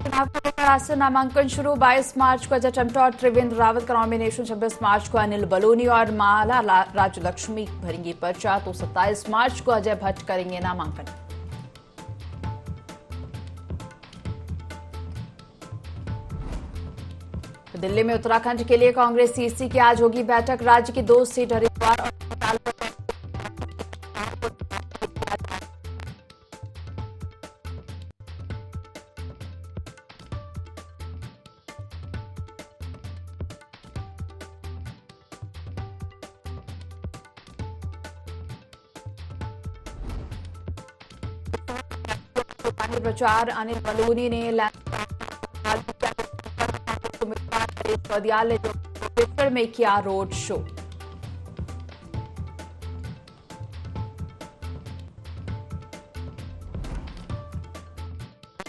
चुनाव को लेकर आज से नामांकन शुरू। 22 मार्च को अजय टमटा और त्रिवेंद्र रावत का नॉमिनेशन, 26 मार्च को अनिल बलूनी और माला राज्यलक्ष्मी भरेंगी पर्चा, तो 27 मार्च को अजय भट्ट करेंगे नामांकन। दिल्ली में उत्तराखंड के लिए कांग्रेस सीसी की आज होगी बैठक। राज्य की 2 सीट हरिद्वार और प्रचार। अनिल बलूनी ने उम्मीदवार में किया रोड शो।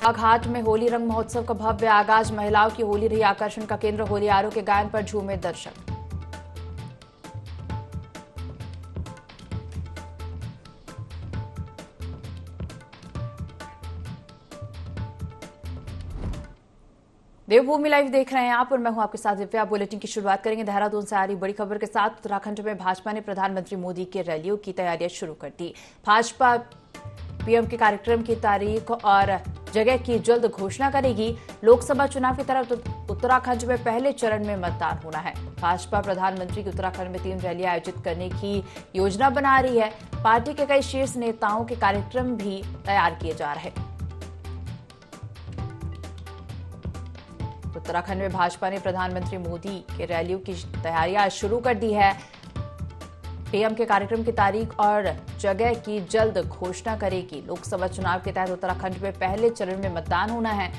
घाट में होली रंग महोत्सव का भव्य आगाज। महिलाओं की होली रही आकर्षण का केंद्र। होलियारों के गायन पर झूमे दर्शक। देवभूमि लाइव देख रहे हैं आप और मैं हूं आपके साथ दिव्या। बुलेटिन की शुरुआत करेंगे देहरादून से आ रही बड़ी खबर के साथ। उत्तराखंड में भाजपा ने प्रधानमंत्री मोदी की रैलियों की तैयारियां शुरू कर दी। भाजपा पीएम के कार्यक्रम की तारीख और जगह की जल्द घोषणा करेगी। लोकसभा चुनाव की तरह उत्तराखंड में पहले चरण में मतदान होना है। भाजपा प्रधानमंत्री की उत्तराखंड में 3 रैलियां आयोजित करने की योजना बना रही है। पार्टी के कई शीर्ष नेताओं के कार्यक्रम भी तैयार किए जा रहे हैं। उत्तराखंड में भाजपा ने प्रधानमंत्री मोदी के रैलियों की तैयारियां शुरू कर दी है। पीएम के कार्यक्रम की तारीख और जगह की जल्द घोषणा करेगी। लोकसभा चुनाव के तहत उत्तराखंड में पहले चरण में मतदान होना है।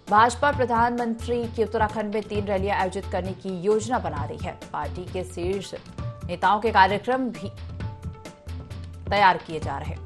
भाजपा प्रधानमंत्री की उत्तराखंड में 3 रैलियां आयोजित करने की योजना बना रही है। पार्टी के शीर्ष नेताओं के कार्यक्रम भी तैयार किए जा रहे हैं।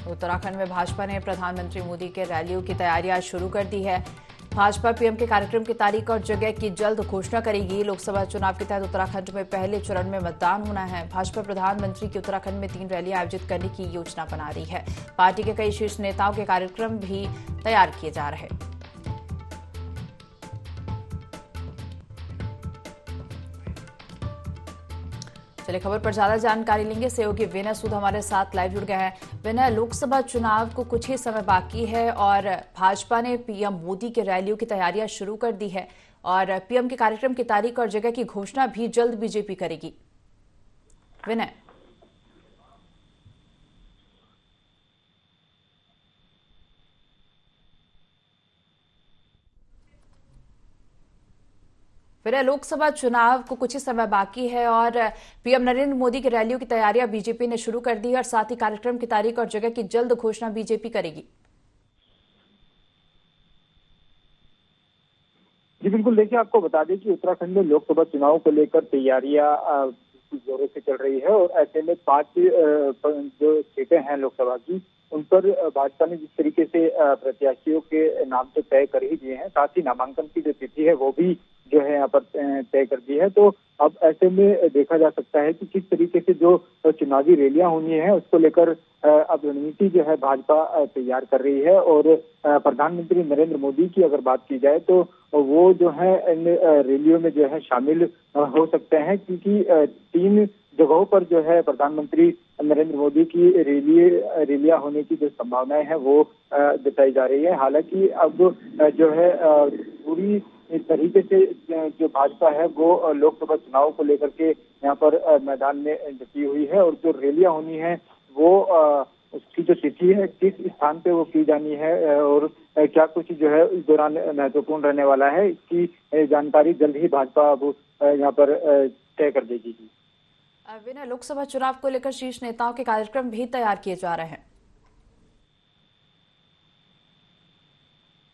उत्तराखंड में भाजपा ने प्रधानमंत्री मोदी के रैलियों की तैयारियां शुरू कर दी है। भाजपा पीएम के कार्यक्रम की तारीख और जगह की जल्द घोषणा करेगी। लोकसभा चुनाव के तहत उत्तराखंड में पहले चरण में मतदान होना है। भाजपा प्रधानमंत्री की उत्तराखंड में 3 रैलियां आयोजित करने की योजना बना रही है। पार्टी के कई शीर्ष नेताओं के कार्यक्रम भी तैयार किए जा रहे हैं। चलिए खबर पर ज्यादा जानकारी लेंगे। सहयोगी विनय सूद हमारे साथ लाइव जुड़ गए हैं। विनय, लोकसभा चुनाव को कुछ ही समय बाकी है और भाजपा ने पीएम मोदी के रैलियों की तैयारियां शुरू कर दी है और पीएम के कार्यक्रम की तारीख और जगह की घोषणा भी जल्द बीजेपी करेगी। विनय, लोकसभा चुनाव को कुछ ही समय बाकी है और पीएम नरेंद्र मोदी की रैलियों की तैयारियां बीजेपी ने शुरू कर दी है और साथ ही कार्यक्रम की तारीख और जगह की जल्द घोषणा बीजेपी करेगी। जी बिल्कुल, देखिए आपको बता दें कि उत्तराखंड में लोकसभा चुनाव को लेकर तैयारियां जोरों से चल रही है और ऐसे में 5 जो सीटें हैं लोकसभा की, उन पर भाजपा ने जिस तरीके से प्रत्याशियों के नाम तो तय कर ही दिए हैं, साथ ही नामांकन की जो तिथि है वो भी जो है यहाँ पर तय कर दी है। तो अब ऐसे में देखा जा सकता है कि किस तरीके से जो चुनावी रैलियां होनी है उसको लेकर अब रणनीति जो है भाजपा तैयार कर रही है। और प्रधानमंत्री नरेंद्र मोदी की अगर बात की जाए तो वो जो है इन रैलियों में जो है शामिल हो सकते हैं, क्योंकि 3 जगहों पर जो है प्रधानमंत्री नरेंद्र मोदी की रैलियां होने की जो संभावनाएं हैं वो जताई जा रही है। हालांकि अब जो है पूरी तरीके से जो भाजपा है वो लोकसभा चुनाव को लेकर के यहाँ पर मैदान में डटी हुई है और जो रैलियां होनी है वो उसकी जो तिथि है किस स्थान पे वो की जानी है और क्या कुछ जो है इस दौरान महत्वपूर्ण रहने वाला है, इसकी जानकारी जल्द ही भाजपा अब यहाँ पर तय कर देगी। विनय, लोकसभा चुनाव को लेकर शीर्ष नेताओं के कार्यक्रम भी तैयार किए जा रहे हैं।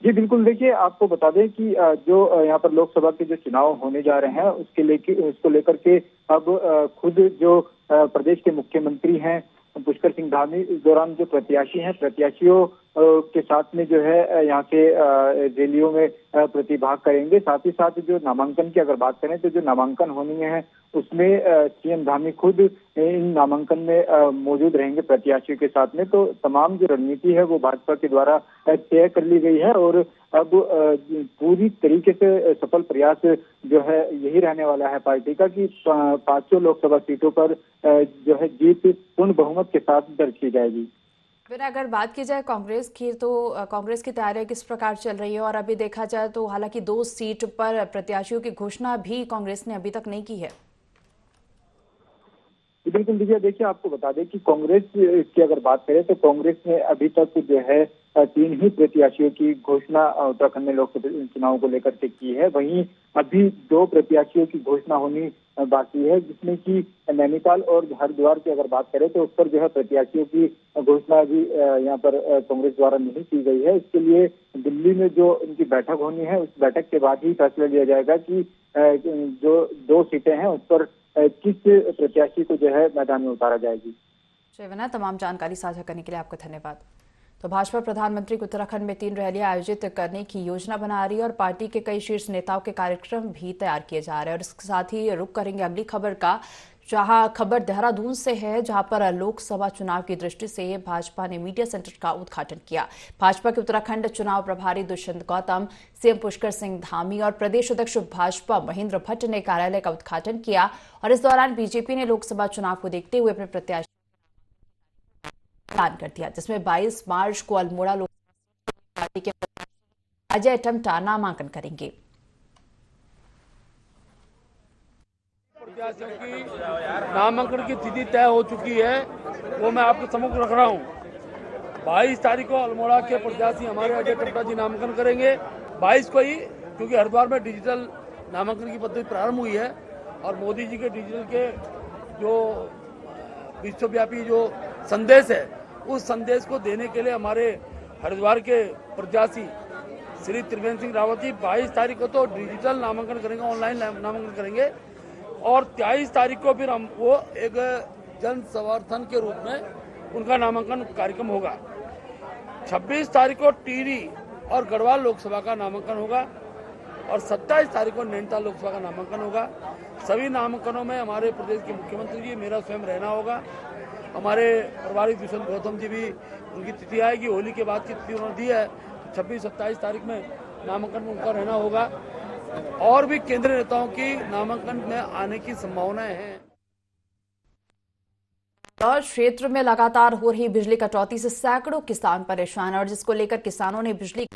जी बिल्कुल, देखिए आपको बता दें कि जो यहाँ पर लोकसभा के जो चुनाव होने जा रहे हैं उसको लेकर के अब खुद जो प्रदेश के मुख्यमंत्री हैं पुष्कर सिंह धामी इस दौरान जो प्रत्याशी हैं प्रत्याशियों के साथ में जो है यहाँ से रैलियों में प्रतिभाग करेंगे। साथ ही साथ जो नामांकन की अगर बात करें तो जो नामांकन होनी है उसमें सीएम धामी खुद इन नामांकन में मौजूद रहेंगे प्रत्याशियों के साथ में। तो तमाम जो रणनीति है वो भाजपा के द्वारा तय कर ली गई है और अब पूरी तरीके से सफल प्रयास जो है यही रहने वाला है पार्टी का कि 500 लोकसभा सीटों पर जो है जीत पूर्ण बहुमत के साथ दर्ज की जाएगी। फिर अगर बात की जाए कांग्रेस की, तो कांग्रेस की तैयारियां किस प्रकार चल रही है? और अभी देखा जाए तो हालांकि 2 सीट पर प्रत्याशियों की घोषणा भी कांग्रेस ने अभी तक नहीं की है। बिल्कुल दिव्या, देखिए आपको बता दें कि कांग्रेस की अगर बात करें तो कांग्रेस ने अभी तक जो है 3 ही प्रत्याशियों की घोषणा उत्तराखंड में लोकसभा चुनाव को लेकर के की है। वहीं अभी 2 प्रत्याशियों की घोषणा होनी बाकी है, जिसमें कि नैनीताल और हरिद्वार की अगर बात करें तो उस पर जो है प्रत्याशियों की घोषणा भी यहाँ पर कांग्रेस द्वारा नहीं की गई है। इसके लिए दिल्ली में जो इनकी बैठक होनी है उस बैठक के बाद ही फैसला लिया जाएगा कि जो 2 सीटें हैं उस पर किस प्रत्याशी को जो है मैदान में उतारा जाएगी। शैवना, तमाम जानकारी साझा करने के लिए आपका धन्यवाद। तो भाजपा प्रधानमंत्री को उत्तराखंड में 3 रैलियां आयोजित करने की योजना बना रही है और पार्टी के कई शीर्ष नेताओं के कार्यक्रम भी तैयार किए जा रहे हैं। और इसके साथ ही रुख करेंगे अगली खबर का, जहां खबर देहरादून से है, जहां पर लोकसभा चुनाव की दृष्टि से भाजपा ने मीडिया सेंटर का उद्घाटन किया। भाजपा के उत्तराखंड चुनाव प्रभारी दुष्यंत गौतम, सीएम पुष्कर सिंह धामी और प्रदेश अध्यक्ष भाजपा महेंद्र भट्ट ने कार्यालय का उद्घाटन किया। और इस दौरान बीजेपी ने लोकसभा चुनाव को देखते हुए अपने प्रत्याशी ऐलान कर दिया, जिसमें 22 मार्च को अल्मोड़ा लोकसभा पार्टी के अजय टमटा नामांकन करेंगे। प्रत्याशियों की नामांकन की तिथि तय हो चुकी है, वो मैं आपके सम्मुख रख रहा हूँ। 22 तारीख को अल्मोड़ा के प्रत्याशी हमारे अजय टमटा जी नामांकन करेंगे। 22 को ही, क्योंकि हरिद्वार में डिजिटल नामांकन की पद्धति प्रारंभ हुई है और मोदी जी के डिजिटल के जो विश्वव्यापी जो संदेश है उस संदेश को देने के लिए हमारे हरिद्वार के प्रत्याशी श्री त्रिवेंद्र सिंह रावत जी 22 तारीख को तो डिजिटल नामांकन करेंगे, ऑनलाइन नामांकन करेंगे और 23 तारीख को फिर हम वो एक जन समर्थन के रूप में उनका नामांकन कार्यक्रम होगा। 26 तारीख को टिहरी और गढ़वाल लोकसभा का नामांकन होगा और 27 तारीख को नैनीताल लोकसभा का नामांकन होगा। सभी नामांकनों में हमारे प्रदेश के मुख्यमंत्री जी, मेरा स्वयं रहना होगा। हमारे प्रभारी दुष्यंत गौतम जी भी, उनकी तिथि आएगी, होली के बाद की तिथि उन्होंने दी है, 26-27 तारीख में नामांकन में उनका रहना होगा। और भी केंद्रीय नेताओं की नामांकन में आने की संभावनाएं हैं। और क्षेत्र में लगातार हो रही बिजली कटौती से सैकड़ों किसान परेशान, और जिसको लेकर किसानों ने बिजली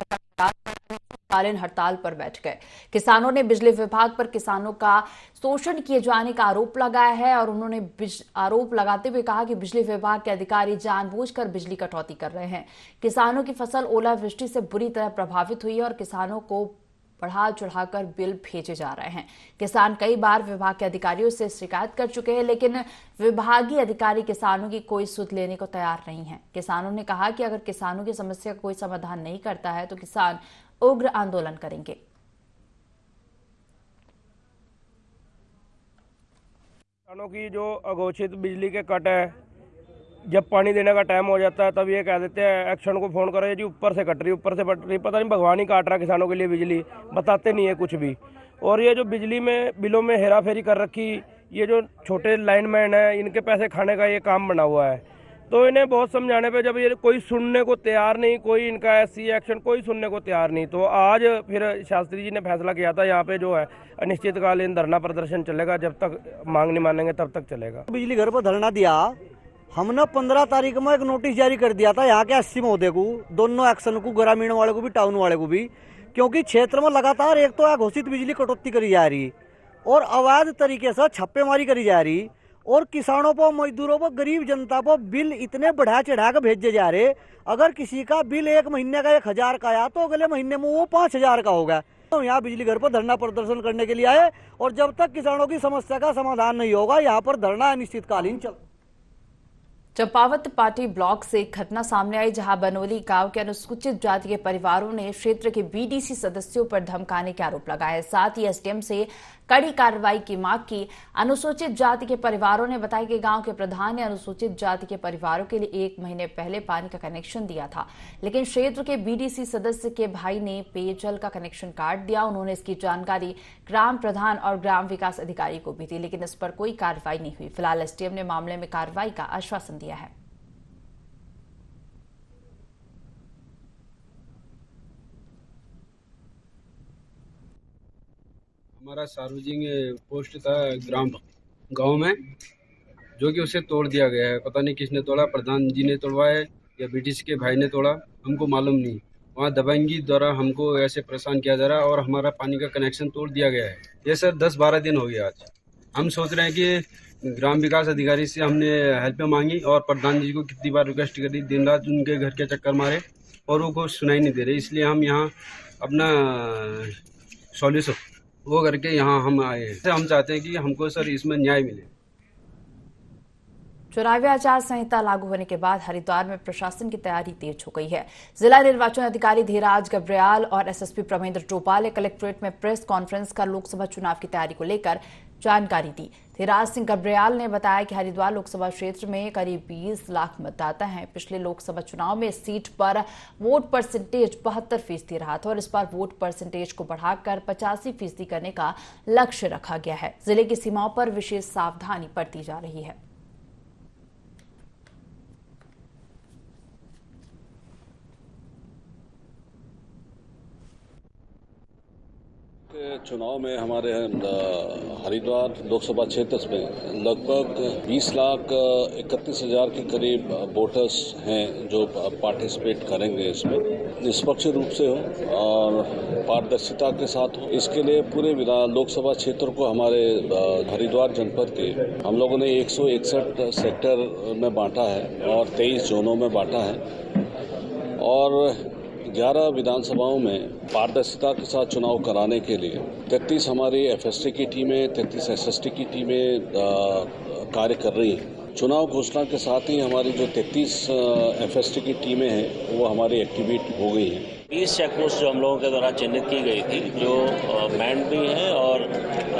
कालीन हड़ताल पर बैठ गए। किसानों ने बिजली विभाग पर किसानों का शोषण किए जाने का आरोप लगाया है और उन्होंने आरोप लगाते हुए कहा कि बिजली विभाग के अधिकारी जानबूझकर बिजली कटौती कर रहे हैं। किसानों की फसल ओलावृष्टि से बुरी तरह प्रभावित हुई है और किसानों को बढ़ा चढ़ाकर बिल भेजे जा रहे हैं। किसान कई बार विभाग के अधिकारियों से शिकायत कर चुके हैं, लेकिन विभागीय अधिकारी किसानों की कोई सुध लेने को तैयार नहीं है। किसानों ने कहा कि अगर किसानों की समस्या का कोई समाधान नहीं करता है तो किसान उग्र आंदोलन करेंगे। किसानों की जो अघोषित बिजली के कट है, जब पानी देने का टाइम हो जाता है तब ये कह देते हैं एक्शन को फोन करो जी, ऊपर से कट रही, ऊपर से कट रही, पता नहीं भगवान ही काट रहा किसानों के लिए बिजली, बताते नहीं है कुछ भी। और ये जो बिजली में बिलों में हेरा फेरी कर रखी, ये जो छोटे लाइनमैन है इनके पैसे खाने का ये काम बना हुआ है। तो इन्हें बहुत समझाने पे जब ये कोई सुनने को तैयार नहीं, कोई इनका ऐसी एक्शन कोई सुनने को तैयार नहीं, तो आज फिर शास्त्री जी ने फैसला किया था यहाँ पे जो है अनिश्चितकालीन धरना प्रदर्शन चलेगा, जब तक मांग नहीं मानेंगे तब तक चलेगा। बिजली घर पर धरना दिया हमने 15 तारीख में एक नोटिस जारी कर दिया था यहाँ के 80 महोदय को, दोनों एक्शन को, ग्रामीण वाले को भी टाउन वाले को भी, क्योंकि क्षेत्र में लगातार एक तो अघोषित बिजली कटौती करी जा रही और अवैध तरीके से छापेमारी करी जा रही और किसानों पर, मजदूरों पर, गरीब जनता पर बिल इतने बढ़ा चढ़ा कर भेजे जा रहे। अगर किसी का बिल एक महीने का 1000 का आया तो अगले महीने में वो 5000 का होगा। तो यहाँ बिजली घर पर धरना प्रदर्शन करने के लिए आए और जब तक किसानों की समस्या का समाधान नहीं होगा यहाँ पर धरना अनिश्चितकालीन चल। चंपावत पाटी ब्लॉक से एक घटना सामने आई जहां बनोली गांव के अनुसूचित जाति के परिवारों ने क्षेत्र के बीडीसी सदस्यों पर धमकाने के आरोप लगाए। साथ ही एसडीएम से कड़ी कार्रवाई की मांग की। अनुसूचित जाति के परिवारों ने बताया कि गांव के प्रधान ने अनुसूचित जाति के परिवारों के लिए 1 महीने पहले पानी का कनेक्शन दिया था, लेकिन क्षेत्र के बीडीसी सदस्य के भाई ने पेयजल का कनेक्शन काट दिया। उन्होंने इसकी जानकारी ग्राम प्रधान और ग्राम विकास अधिकारी को भी दी, लेकिन इस पर कोई कार्रवाई नहीं हुई। फिलहाल एसडीएम ने मामले में कार्रवाई का आश्वासन दिया है। हमारा सार्वजनिक पोस्ट था गांव में, जो कि उसे तोड़ दिया गया है। पता नहीं किसने तोड़ा, प्रधान जी ने तोड़वाया या बीडीसी के भाई ने तोड़ा, हमको मालूम नहीं। वहाँ दबंगी द्वारा हमको ऐसे परेशान किया जा रहा है और हमारा पानी का कनेक्शन तोड़ दिया गया है। ये सर 10-12 दिन हो गया। आज हम सोच रहे हैं कि ग्राम विकास अधिकारी से हमने हेल्प मांगी और प्रधान जी को कितनी बार रिक्वेस्ट करी, दिन रात उनके घर के चक्कर मारे और वो कुछ सुनाई नहीं दे रहे। इसलिए हम यहाँ अपना सॉल्यूशन वो करके यहाँ हम आए हैं। हम चाहते हैं कि हमको सर इसमें न्याय मिले। चुनावी आचार संहिता लागू होने के बाद हरिद्वार में प्रशासन की तैयारी तेज हो गई है। जिला निर्वाचन अधिकारी धीराज गब्रियाल और एसएसपी प्रमेंद्र टोपा ने कलेक्ट्रेट में प्रेस कॉन्फ्रेंस कर लोकसभा चुनाव की तैयारी को लेकर जानकारी दी। धीराज सिंह गब्रियाल ने बताया कि हरिद्वार लोकसभा क्षेत्र में करीब 20 लाख मतदाता हैं। पिछले लोकसभा चुनाव में इस सीट पर वोट परसेंटेज 72% रहा था और इस बार वोट परसेंटेज को बढ़ाकर 85% करने का लक्ष्य रखा गया है। जिले की सीमाओं पर विशेष सावधानी बरती जा रही है। चुनाव में हमारे हरिद्वार लोकसभा क्षेत्र में लगभग 20,31,000 के करीब वोटर्स हैं जो पार्टिसिपेट करेंगे। इसमें निष्पक्ष रूप से हो और पारदर्शिता के साथ हो। इसके लिए पूरे लोकसभा क्षेत्र को हमारे हरिद्वार जनपद के हम लोगों ने 161 सेक्टर में बांटा है और 23 जोनों में बांटा है और 11 विधानसभाओं में पारदर्शिता के साथ चुनाव कराने के लिए 33 हमारी एफएसटी की टीमें, 33 एसएसटी की टीमें कार्य कर रही हैं। चुनाव घोषणा के साथ ही हमारी जो 33 एफएसटी की टीमें हैं वो हमारी एक्टिवेट हो गई हैं। 20 चेकपोस्ट जो हम लोगों के द्वारा चिन्हित की गई थी, जो मैंड भी है और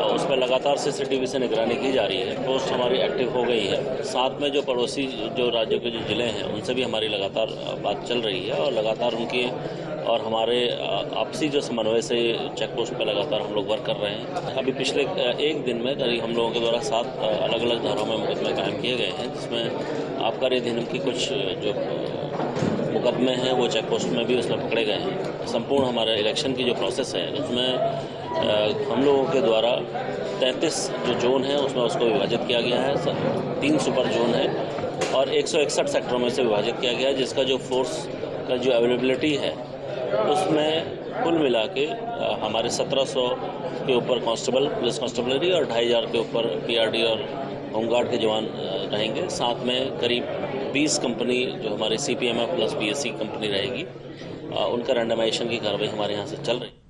उस पर लगातार सीसीटीवी से निगरानी की जा रही है। पोस्ट हमारी एक्टिव हो गई है। साथ में जो पड़ोसी जो राज्यों के जो जिले हैं उनसे भी हमारी लगातार बात चल रही है और लगातार उनकी और हमारे आपसी जो समन्वय से चेकपोस्ट पर लगातार हम लोग वर्क कर रहे हैं। अभी पिछले एक दिन में करीब हम लोगों के द्वारा 7 अलग अलग धाराओं में मुकदमे कायम किए गए हैं, जिसमें आबकारी अधिनियम की कुछ जो मुकदमे हैं वो चेकपोस्ट में भी उसमें पकड़े गए हैं। संपूर्ण हमारे इलेक्शन की जो प्रोसेस है उसमें हम लोगों के द्वारा 33 जो जोन है उसमें उसको विभाजित किया गया है। 3 सुपर जोन है और 161 सेक्टरों में से विभाजित किया गया है, जिसका जो फोर्स का जो अवेलेबिलिटी है उसमें कुल मिला के हमारे 1700 के ऊपर कांस्टेबल, पुलिस कांस्टेबलरी और 2500 के ऊपर पीआरडी और होमगार्ड के जवान रहेंगे। साथ में करीब 20 कंपनी जो हमारी सीपीएमएफ प्लस बीएससी कंपनी रहेगी, उनका रैंडमाइजेशन की कार्रवाई हमारे यहाँ से चल रही है।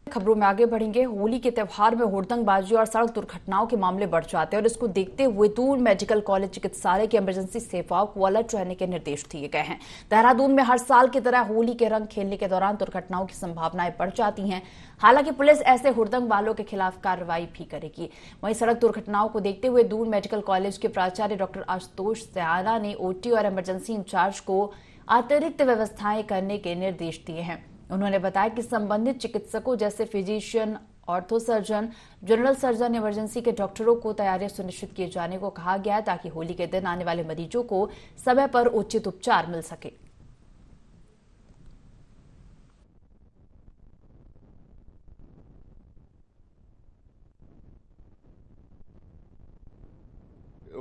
खबरों में आगे बढ़ेंगे। होली के त्योहार में हुड़दंगबाजी और सड़क दुर्घटनाओं के मामले बढ़ जाते हैं और इसको देखते हुए दून मेडिकल कॉलेज चिकित्सालय की इमरजेंसी सेवाओं को अलर्ट रहने के निर्देश दिए गए हैं। देहरादून में हर साल की तरह होली के रंग खेलने के दौरान दुर्घटनाओं की संभावनाएं बढ़ जाती हैं। हालांकि पुलिस ऐसे हुड़दंग वालों के खिलाफ कार्रवाई भी करेगी। वहीं सड़क दुर्घटनाओं को देखते हुए दून मेडिकल कॉलेज के प्राचार्य डॉक्टर आशुतोष सयाना ने ओटी और इमरजेंसी इंचार्ज को अतिरिक्त व्यवस्थाएं करने के निर्देश दिए हैं। उन्होंने बताया कि संबंधित चिकित्सकों जैसे physician, ortho surgeon, general surgeon, emergency के डॉक्टरों को तैयारियां सुनिश्चित किए जाने को कहा गया है ताकि होली के दिन आने वाले मरीजों को समय पर उचित उपचार मिल सके।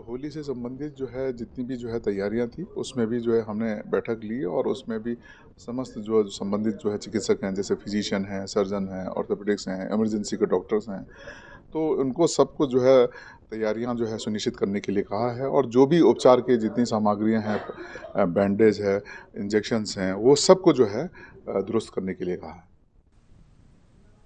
होली से संबंधित जो है जितनी भी जो है तैयारियां थी उसमें भी जो है हमने बैठक ली और उसमें भी समस्त जो संबंधित जो है चिकित्सक हैं, जैसे फिजिशियन हैं, सर्जन हैं, ऑर्थोपेडिक्स हैं, इमरजेंसी के डॉक्टर्स हैं, तो उनको सबको जो है तैयारियां जो है सुनिश्चित करने के लिए कहा है और जो भी उपचार की जितनी सामग्रियां हैं, बैंडेज है, इंजेक्शंस हैं, वो सबको जो है दुरुस्त करने के लिए कहा है।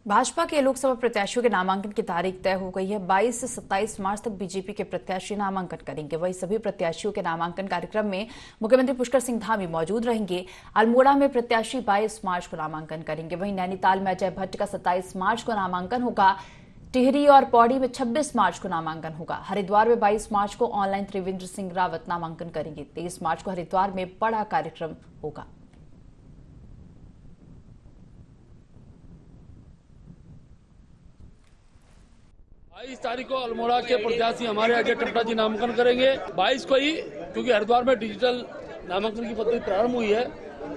भाजपा के लोकसभा प्रत्याशियों के नामांकन की तारीख तय हो गई है। 22 से 27 मार्च तक बीजेपी के प्रत्याशी नामांकन करेंगे। वहीं सभी प्रत्याशियों के नामांकन कार्यक्रम में मुख्यमंत्री पुष्कर सिंह धामी मौजूद रहेंगे। अल्मोड़ा में प्रत्याशी 22 मार्च को नामांकन करेंगे। वहीं नैनीताल में अजय भट्ट का 27 मार्च को नामांकन होगा। टिहरी और पौड़ी में 26 मार्च को नामांकन होगा। हरिद्वार में 22 मार्च को ऑनलाइन त्रिवेंद्र सिंह रावत नामांकन करेंगे। 23 मार्च को हरिद्वार में बड़ा कार्यक्रम होगा। 22 तारीख को अल्मोड़ा के प्रत्याशी हमारे अजय टपटा जी नामांकन करेंगे। 22 को ही, क्योंकि हरिद्वार में डिजिटल नामांकन की पद्धति प्रारंभ हुई है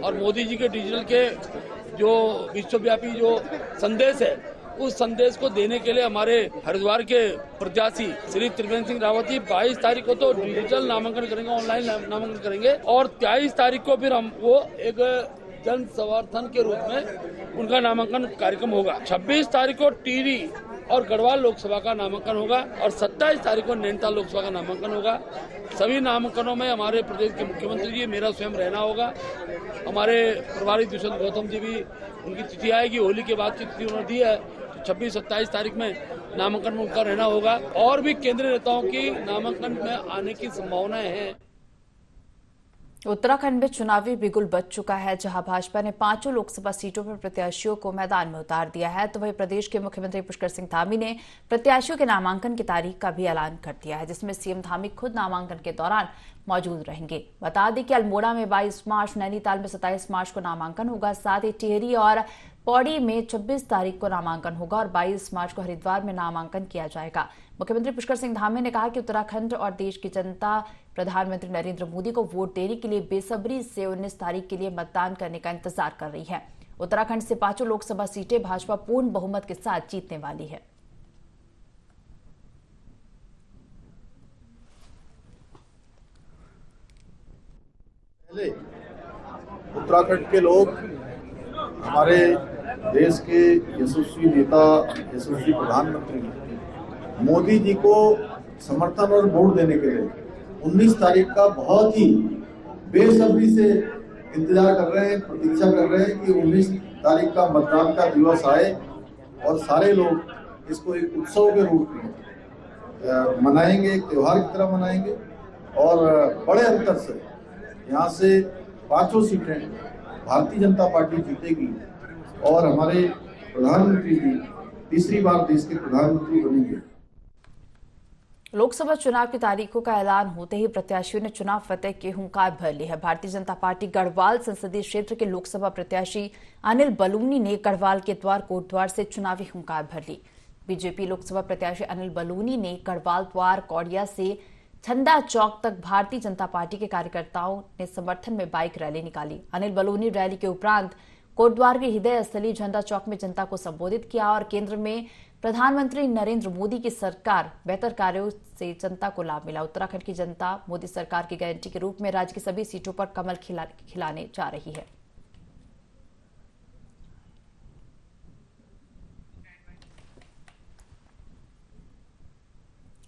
और मोदी जी के डिजिटल के जो विश्वव्यापी जो संदेश है, उस संदेश को देने के लिए हमारे हरिद्वार के प्रत्याशी श्री त्रिवेंद्र सिंह रावत जी 22 तारीख को तो डिजिटल नामांकन करेंगे, ऑनलाइन नामांकन करेंगे और 23 तारीख को फिर हम वो एक जन समर्थन के रूप में उनका नामांकन कार्यक्रम होगा। 26 तारीख को टिहरी और गढ़वाल लोकसभा का नामांकन होगा और 27 तारीख को नैनीताल लोकसभा का नामांकन होगा। सभी नामांकनों में हमारे प्रदेश के मुख्यमंत्री जी मेरा स्वयं रहना होगा। हमारे प्रभारी दुष्यंत गौतम जी भी, उनकी तिथि आएगी, होली के बाद की तिथि उन्होंने दी है, 26-27 तारीख में नामांकन में उनका रहना होगा। और भी केंद्रीय नेताओं की नामांकन में आने की संभावनाएं हैं। उत्तराखंड में चुनावी बिगुल बज चुका है, जहां भाजपा ने 5 लोकसभा सीटों पर प्रत्याशियों को मैदान में उतार दिया है। तो वहीं प्रदेश के मुख्यमंत्री पुष्कर सिंह धामी ने प्रत्याशियों के नामांकन की तारीख का भी ऐलान कर दिया है, जिसमें सीएम धामी खुद नामांकन के दौरान मौजूद रहेंगे। बता दें कि अल्मोड़ा में 22 मार्च, नैनीताल में 27 मार्च को नामांकन होगा। साथ ही टिहरी और पौड़ी में 26 तारीख को नामांकन होगा और 22 मार्च को हरिद्वार में नामांकन किया जाएगा। मुख्यमंत्री पुष्कर सिंह धामी ने कहा कि उत्तराखंड और देश की जनता प्रधानमंत्री नरेंद्र मोदी को वोट देने के लिए बेसब्री से 19 तारीख के लिए मतदान करने का इंतजार कर रही है। उत्तराखंड से 5 लोकसभा सीटें भाजपा पूर्ण बहुमत के साथ जीतने वाली है। पहले उत्तराखंड के लोग हमारे देश के यशस्वी नेता, यशस्वी प्रधानमंत्री मोदी जी को समर्थन और वोट देने के लिए 19 तारीख का बहुत ही बेसब्री से इंतजार कर रहे हैं, प्रतीक्षा कर रहे हैं कि 19 तारीख का मतदान का दिवस आए और सारे लोग इसको एक उत्सव के रूप में मनाएंगे, एक त्योहार की तरह मनाएंगे और बड़े अंतर से यहाँ से 5 सीटें भारतीय जनता पार्टी जीतेगी और हमारे प्रधानमंत्री जी तीसरी बार देश के प्रधानमंत्री बनेंगे। लोकसभा चुनाव की तारीखों का ऐलान होते ही प्रत्याशियों ने चुनाव फतेह की हुंकार भर ली है। भारतीय जनता पार्टी गढ़वाल संसदीय क्षेत्र के लोकसभा प्रत्याशी अनिल बलूनी ने गढ़वाल के द्वार कोटद्वार से चुनावी हुंकार भर ली। बीजेपी लोकसभा प्रत्याशी अनिल बलूनी ने गढ़वाल द्वार कौड़िया से झंडा चौक तक भारतीय जनता पार्टी के कार्यकर्ताओं ने समर्थन में बाइक रैली निकाली। अनिल बलूनी रैली के उपरांत कोटद्वार के हृदय स्थली झंडा चौक में जनता को संबोधित किया और केंद्र में प्रधानमंत्री नरेंद्र मोदी की सरकार बेहतर कार्यों से जनता को लाभ मिला। उत्तराखंड की जनता मोदी सरकार की गारंटी के रूप में राज्य की सभी सीटों पर कमल खिलाने जा रही है।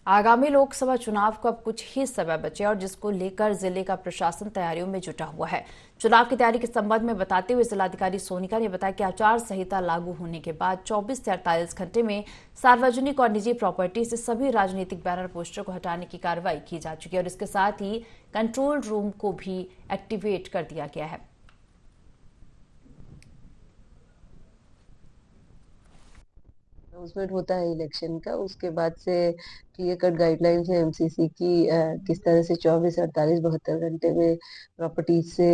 आगामी लोकसभा चुनाव को अब कुछ ही समय बचे और जिसको लेकर जिले का प्रशासन तैयारियों में जुटा हुआ है। चुनाव की तैयारी के संबंध में बताते हुए जिलाधिकारी सोनिका ने बताया कि आचार संहिता लागू होने के बाद 24 से 48 घंटे में सार्वजनिक और निजी प्रॉपर्टी से सभी राजनीतिक बैनर पोस्टर को हटाने की कार्रवाई की जा चुकी है और इसके साथ ही कंट्रोल रूम को भी एक्टिवेट कर दिया गया है। अनाउंसमेंट होता है इलेक्शन का, उसके बाद से क्लियर कट गाइडलाइंस है एमसीसी की किस तरह से 24, 48, 72 घंटे में प्रॉपर्टीज से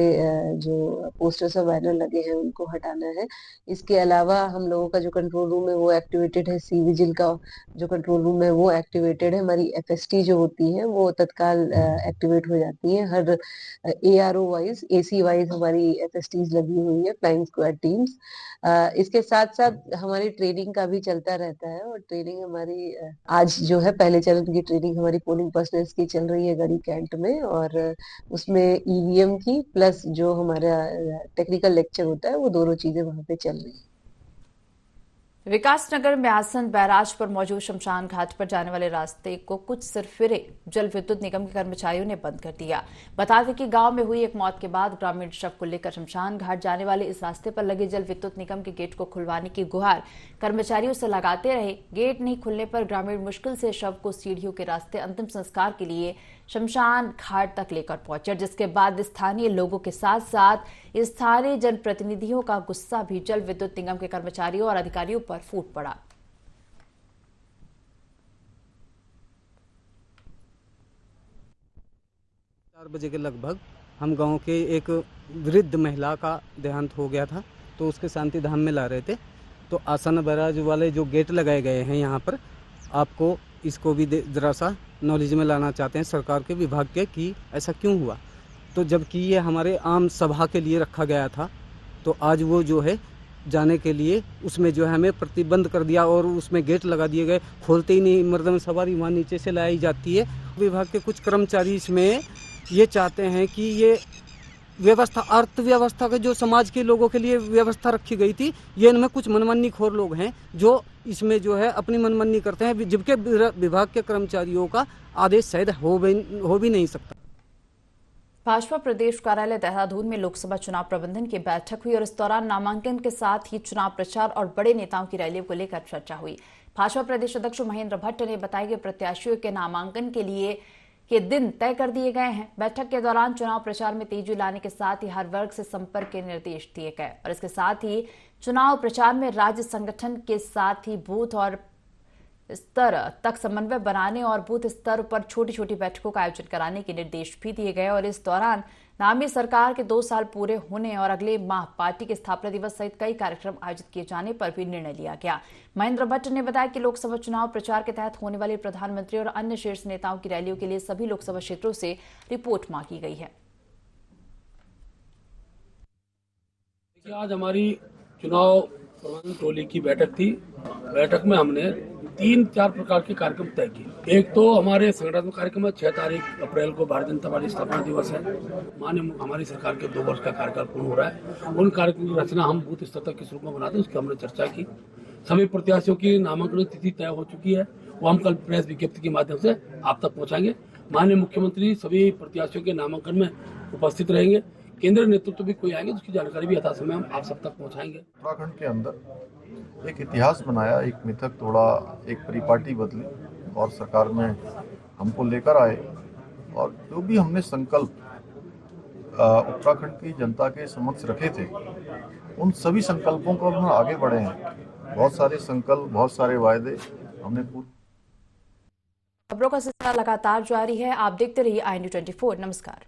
जो पोस्टर्स और बैनर लगे हैं उनको हटाना है। इसके अलावा हम लोगों का जो कंट्रोल रूम है वो एक्टिवेटेड है। सी विजिल का जो कंट्रोल रूम है वो एक्टिवेटेड है। हमारी एफएसटी जो होती है वो तत्काल एक्टिवेट हो जाती है। हर एआरओ वाइज, एसी वाइज हमारी एफएसटीज लगी हुई है, फ्लाइंग स्क्वाड टीम्स। इसके साथ साथ हमारी ट्रेनिंग का भी चलता रहता है और ट्रेनिंग हमारी आज जो है पहले चरण की ट्रेनिंग हमारी पोलिंग पर्सनल्स की चल रही है गढ़ी कैंट में और उसमें ईवीएम की प्लस जो हमारा टेक्निकल लेक्चर होता है वो दोनों चीजें वहां पे चल रही है। विकासनगर में आसन बैराज पर मौजूद शमशान घाट पर जाने वाले रास्ते को कुछ सिरफिरे जल विद्युत निगम के कर्मचारियों ने बंद कर दिया। बता दें कि गांव में हुई एक मौत के बाद ग्रामीण शव को लेकर शमशान घाट जाने वाले इस रास्ते पर लगे जल विद्युत निगम के गेट को खुलवाने की गुहार कर्मचारियों से लगाते रहे। गेट नहीं खुलने पर ग्रामीण मुश्किल से शव को सीढ़ियों के रास्ते अंतिम संस्कार के लिए शमशान घाट तक लेकर पहुंचे, जिसके बाद स्थानीय लोगों के साथ साथ स्थानीय जनप्रतिनिधियों का गुस्सा भी जल विद्युत निगम के कर्मचारियों और अधिकारियों पर फूट पड़ा। 4 बजे के लगभग हम गांव के एक वृद्ध महिला का देहांत हो गया था, तो उसके शांति धाम में ला रहे थे। तो आसन बैराज वाले जो गेट लगाए गए हैं यहाँ पर, आपको इसको भी जरा सा नॉलेज में लाना चाहते हैं सरकार के विभाग के कि ऐसा क्यों हुआ। तो जबकि ये हमारे आम सभा के लिए रखा गया था, तो आज वो जो है जाने के लिए उसमें जो है हमें प्रतिबंध कर दिया और उसमें गेट लगा दिए गए। खोलते ही नहीं, मर्दम सवारी वहाँ नीचे से लाई जाती है। विभाग के कुछ कर्मचारी इसमें ये चाहते हैं कि ये व्यवस्था, अर्थव्यवस्था के जो समाज के लोगों के लिए व्यवस्था रखी गई थी, ये इनमें कुछ मनमानी खोर लोग हैं जो इसमें जो है अपनी मनमानी करते हैं, जबकि विभाग के कर्मचारियों का आदेश शायद हो भी नहीं सकता। भाजपा प्रदेश कार्यालय देहरादून में लोकसभा चुनाव प्रबंधन की बैठक हुई और इस दौरान नामांकन के साथ ही चुनाव प्रचार और बड़े नेताओं की रैलियों को लेकर चर्चा हुई। भाजपा प्रदेश अध्यक्ष महेंद्र भट्ट ने बताया कि प्रत्याशियों के नामांकन के लिए के दिन तय कर दिए गए हैं। बैठक के दौरान चुनाव प्रचार में तेजी लाने के साथ ही हर वर्ग से संपर्क के निर्देश दिए गए और इसके साथ ही चुनाव प्रचार में राज्य संगठन के साथ ही बूथ और स्तर तक समन्वय बनाने और बूथ स्तर पर छोटी छोटी बैठकों का आयोजन कराने के निर्देश भी दिए गए और इस दौरान नामी सरकार के 2 साल पूरे होने और अगले माह पार्टी के स्थापना दिवस सहित कई कार्यक्रम आयोजित किए जाने पर भी निर्णय लिया गया। महेंद्र भट्ट ने बताया कि लोकसभा चुनाव प्रचार के तहत होने वाले प्रधानमंत्री और अन्य शीर्ष नेताओं की रैलियों के लिए सभी लोकसभा क्षेत्रों से रिपोर्ट मांगी गई है। आज हमारी चुनाव प्रबंधन टोली की बैठक थी। बैठक में हमने 3-4 प्रकार के कार्यक्रम तय किए। एक तो हमारे संगठनात्मक कार्यक्रम है, 6 तारीख अप्रैल को भारतीय जनता पार्टी स्थापना दिवस है। माननीय हमारी सरकार के 2 वर्ष का कार्यकाल पूर्ण हो रहा है। उन कार्यक्रम की रचना हम बूथ स्तर तक किस रूप में बनाते हैं, उसकी हमने चर्चा की। सभी प्रत्याशियों की नामांकन तिथि तय हो चुकी है, वो हम कल प्रेस विज्ञप्ति के माध्यम से आप तक पहुँचाएंगे। माननीय मुख्यमंत्री सभी प्रत्याशियों के नामांकन में उपस्थित रहेंगे। केंद्रीय नेतृत्व भी कोई आएंगे, उसकी जानकारी भी यथासमय हम आप सब तक पहुंचाएंगे। उत्तराखंड के अंदर एक इतिहास बनाया, एक मिथक तोड़ा, एक परिपाटी बदली और सरकार में हमको लेकर आए और जो भी हमने संकल्प उत्तराखंड की जनता के समक्ष रखे थे, उन सभी संकल्पों को हम आगे बढ़े हैं। बहुत सारे संकल्प, बहुत सारे वायदे हमने पूरे। खबरों का सिलसिला लगातार जारी है, आप देखते रहिए आई न्यूज़ 24। नमस्कार।